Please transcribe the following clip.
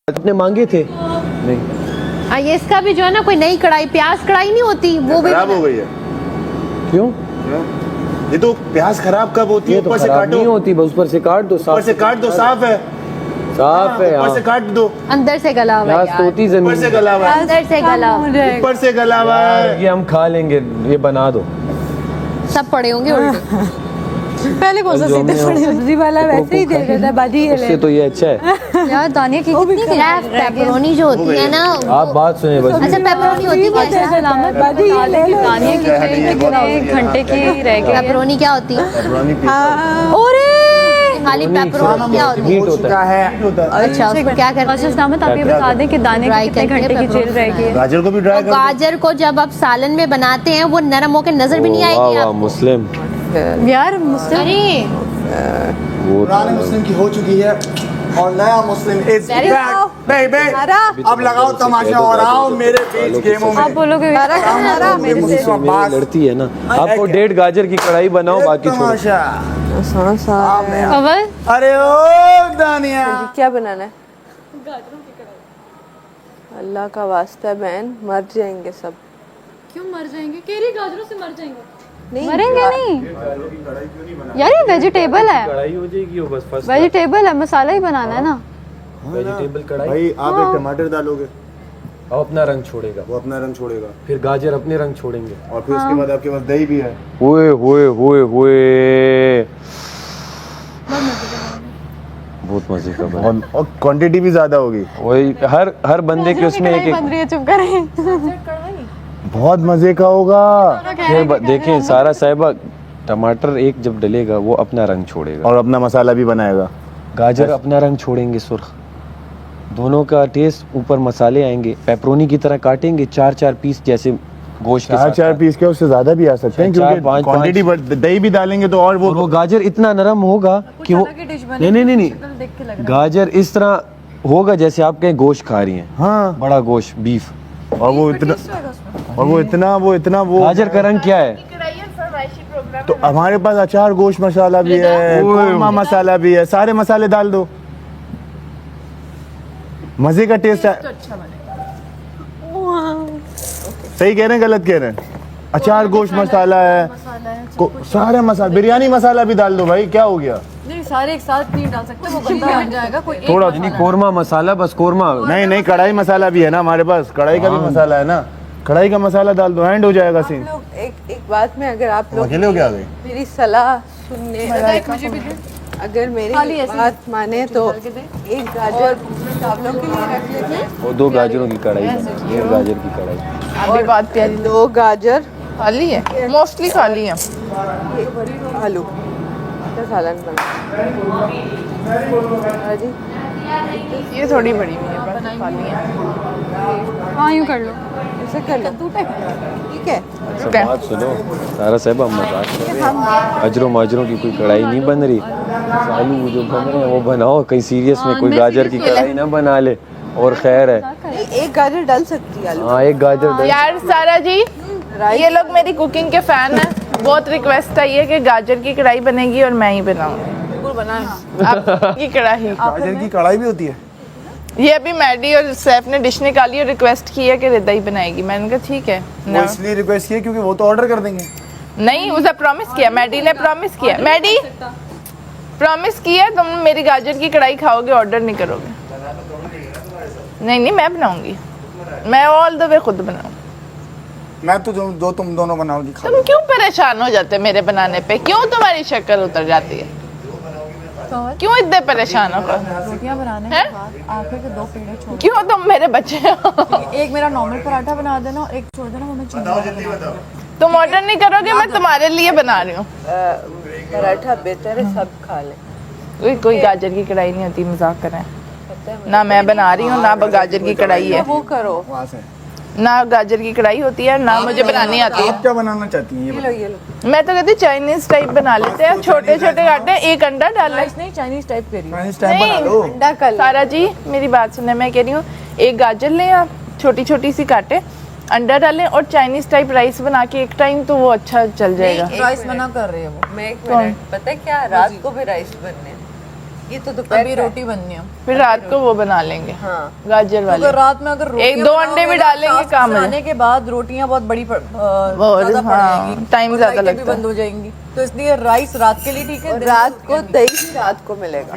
अपने मांगे थे नहीं। ये इसका भी जो है ना कोई नई कढ़ाई, प्याज कढ़ाई नहीं होती वो भी खराब हो गई है। क्यों? ये तो प्याज खराब कब होती है? ऊपर से काटो। नहीं होती, बस ऊपर से काट दो। ऊपर से काट दो, साफ है, साफ है। ऊपर से काट दो। अंदर से गला हुआ है यार। होती जमीन ऊपर से गला हुआ है, अंदर से गला, ऊपर से गला हुआ है। ये हम खा लेंगे, ये बना दो। सब पड़े होंगे उल्टे। पहले कौन सा सीधे सब्जी वाला वैसे ही दे देता है बाजी, ये उससे तो ये अच्छा है यार दानिया की कितनी यार पेपरोनी जो होती है ना, आप बात सुने बस। अच्छा पेपरोनी होती है सलामत बाजी, दानिया की कितने घंटे की रह गई। पेपरोनी क्या होती है? अरे खाली पेपरोनी क्या होती है? मीट होता है। अच्छा उसको क्या करते हैं? सलामत आप ये बता दें कि दाने ड्राई कितने करके घंटे की जेल रह गई है। गाजर को भी ड्राई कर दो। गाजर को जब आप सालन में बनाते हैं वो नरम होकर नजर भी नहीं आएगी आपको। मुस्लिम यार मुस्लिम अरे वो पुराने मुस्लिम की हो चुकी है और नया मुस्लिम इज बैक बेबी। अब लगाओ तमाशा और आओ मेरे बीच गेमों में। आप बोलोगे लड़ती है ना। आपको 1.5 गाजर की कढ़ाई बनाओ, बाकी छोड़ो। तमाशा अव्वल अरे ओ दानिया क्या बनाना है? अल्लाह का वास्ता है बहन, मर जाएंगे सब। क्यों मर जाएंगे? केरी गाजरों से मर जाएंगे? नहीं मरेंगे नहीं यार, ये वेजिटेबल है। कढ़ाई हो जाएगी वो बस फर्स्ट। वेजिटेबल है, मसाला ही बनाना है ना। वेजिटेबल कढ़ाई। भाई आप एक टमाटर डालोगे, वो अपना रंग छोड़ेगा, वो अपना रंग छोड़ेगा, फिर गाजर अपने रंग छोड़ेंगे, और फिर उसके बाद आपके पास दही भी है। ओए होए होए होए, बहुत मजे का बना। और क्वांटिटी भी ज्यादा होगी। वही हर बंदे के उसमें एक बन रही है, चुप करें। बहुत मजे का होगा। देखें सारा साहिबा, टमाटर एक जब डलेगा वो अपना रंग छोड़ेगा और अपना मसाला भी बनाएगा। गाजर अपना रंग छोड़ेंगे सुर्ख, दोनों का टेस्ट ऊपर मसाले आएंगे। पेपरोनी की तरह काटेंगे 4-4 पीस, जैसे गोश्त के साथ। 4 पीस के, उससे ज्यादा भी आ सकते हैं क्योंकि क्वांटिटी दही भी डालेंगे तो और वो गाजर इतना नरम होगा कि वो नहीं गाजर इस तरह होगा जैसे आप कहीं गोश्त खा रही हैं। हाँ, बड़ा गोश्त, बीफ। और वो इतना गाजर का रंग क्या है? तो हमारे पास अचार गोश्त मसाला भी है, कोरमा मसाला भी है, सारे मसाले डाल दो, मजे का टेस्ट है। सही कह रहे हैं गलत कह रहे हैं? अचार गोश्त मसाला है, सारे मसाले, बिरयानी मसाला भी डाल दो भाई, क्या हो गया? नहीं सारे एक साथ नहीं डाल सकते, वो गंदा बन जाएगा। कोई थोड़ा नहीं, कोरमा मसाला, बस कोरमा। नहीं कढ़ाई मसाला भी है ना हमारे पास, कढ़ाई का भी मसाला है ना, कढ़ाई का मसाला डाल दो, हैंड हो जाएगा सीन। एक बात में अगर आप लोग अकेले हो क्या आ गए? मेरी सलाह सुनने, अगर मेरी बात माने तो एक गाजर चावलों के लिए रख लेते हैं और 2 गाजरों की कढ़ाई, 1 गाजर की कढ़ाई। और बात प्यारी, 2 गाजर खाली है, मोस्टली खाली है। आलू का सालन बना जी। ये थोड़ी बड़ी भी है, बस खाली है। हाँ यूँ कर लो, ऐसे कर लो, ठीक है। सब बात सुनो सारा साहब, हम मजाक कर रहे हैं। अजरों माजरों की कोई कढ़ाई नहीं बन रही। आलू जो बन रहे हैं वो बनाओ, कहीं सीरियस में कोई गाजर की कढ़ाई ना बना ले, और खैर है। एक गाजर डाल सकती है आलू। हाँ, 1 गाजर यार सारा जी, ये लोग मेरी कुकिंग के फैन हैं, बहुत रिक्वेस्ट आई है कि गाजर की कढ़ाई बनेगी और मैं ही बनाऊंगी। आपकी कढ़ाई, गाजर की कढ़ाई भी होती है। ये अभी मैडी और सैफ ने डिश निकाली और रिक्वेस्ट की है कि रिदा ही बनाएगी। मैंने कहा ठीक है वो ना। इसलिए रिक्वेस्ट किया क्योंकि वो तो ऑर्डर कर देंगे। नहीं, उसे प्रॉमिस किया, मैडी ने प्रॉमिस किया, मैडी प्रॉमिस किया तुम मेरी गाजर की कढ़ाई खाओगे, ऑर्डर नहीं करोगे। नहीं मैं बनाऊंगी, मैं ऑल द वे खुद बनाऊंगी। मैं तो तुम दोनों बनाओगी। तुम क्यों परेशान हो जाते मेरे बनाने पे? क्यों तुम्हारी शक्ल उतर जाती है? क्यों इतने परेशान हो? रोटियां बनाने के बाद आखिर के 2 पेड़े छोड़, क्यों तुम मेरे बच्चे हो? एक मेरा नॉर्मल पराठा बना देना, एक छोड़ देना, वो मैं चीनी वाला बना दूंगा। तुम ऑर्डर नहीं करोगे, मैं तुम्हारे लिए बना रही हूँ। पराठा बेहतर है, सब खा ले। कोई गाजर की कढ़ाई नहीं होती, मजाक कर रहे हैं ना। मैं बना रही हूँ ना, गाजर की कढ़ाई है, वो करो ना गाजर की कढ़ाई होती है, ना मुझे बनानी आती है। आप क्या बनाना चाहती हैं? ये लो। मैं तो कहती चाइनीज टाइप बना लेते हैं, छोटे छोटे काटे, 1 अंडा डाल ले। नहीं चाइनीज टाइप करी। चाइनीज टाइप बना नहीं। लो। अंडा कर लो। सारा जी मेरी बात सुने, मैं कह रही हूँ 1 गाजर लें आप, छोटी छोटी सी काटे, अंडा डालें और चाइनीज टाइप राइस बना के एक टाइम, तो वो अच्छा चल जाएगा। राइस मना कर रही है वो। मैं एक मिनट, पता है क्या, रात को भी राइस बनने, ये तो दोपहर अभी रोटी बननी है। फिर रात को वो बना लेंगे गाजर वाले। अगर रात में अगर रोटियां एक दो अंडे भी डालेंगे काम है। आने के बाद रोटियां बहुत बड़ी बहुत, ज़्यादा पड़ हाँ, जाएंगी, टाइम और ज़्यादा लाइटें भी लगता है। बंद हो जाएंगी, तो इसलिए राइस रात के लिए ठीक है। रात को दही रात को मिलेगा।